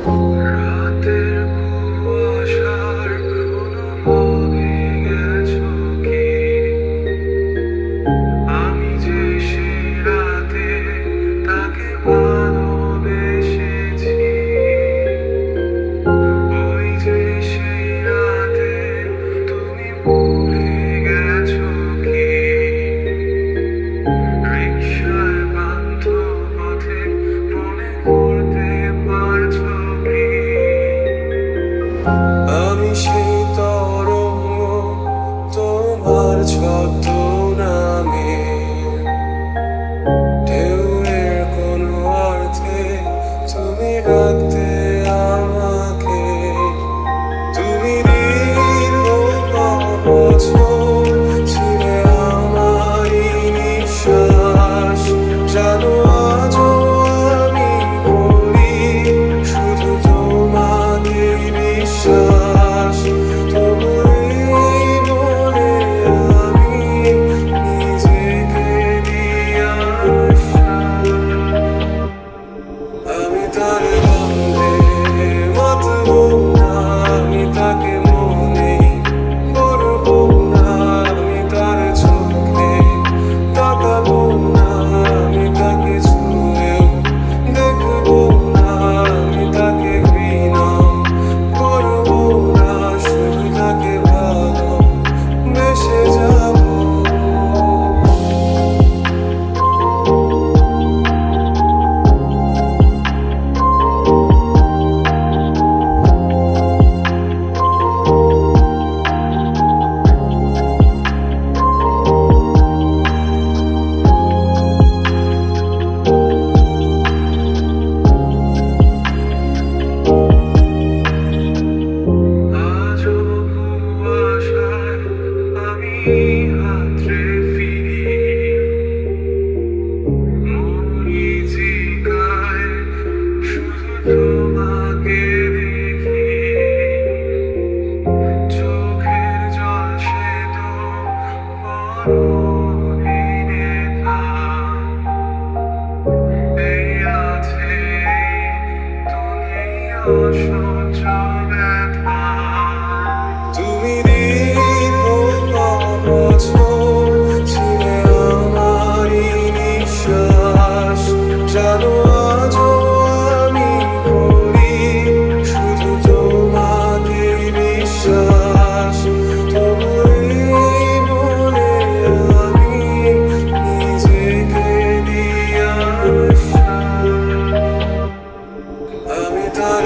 রাতের কুয়াশার অনুভবে গেছো কি? আমি যে সেই রাতে তাকে ভালোবেসেছি, ওই যে সেই রাতে তুমি ভুলে গেছো কি? রিকশায় বান্ধ পথে মনে করতে পারছো কি? আমি সেই তরঙ্গ তোমার ছদ্মনামে, ঢেউয়ের কোনো অর্থে তুমি রাখতে আমাকে। তুমি দীর্ঘ বছর ছিলে আমারই নিঃশ্বাস, জানো আজও আমি করি শুধু তোমাকে বিশ্বাস। তোমারই বলে আমি নিজেকে দিই আশ্বাস। আমি তার গন্ধে মাতবো না, আমি তাকে মনে করবো না, আমি তার চোখে তাকাবো না, আমি তাকে ছুঁয়েও দেখবো না, আমি তাকে ঘৃণা করবো না, শুধু তাকে ভালোবেসে যাবো। আজও কুয়াশায় আমি হাতড়ে ফিরি, মরীচিকায় শুধু তোমাকে দেখি। চোখের জল সে তো বড় অভিনেতা, এই আছে তুমি অসহ্য ব্যথা। তুমি দীর্ঘ বছর ছিলে আমারই নিঃশ্বাস, জানো আজও আমি করি শুধু তোমাকে বিশ্বাস। তোমারই বলে আমি নিজেকে দিই আশ্বাস। আমি তার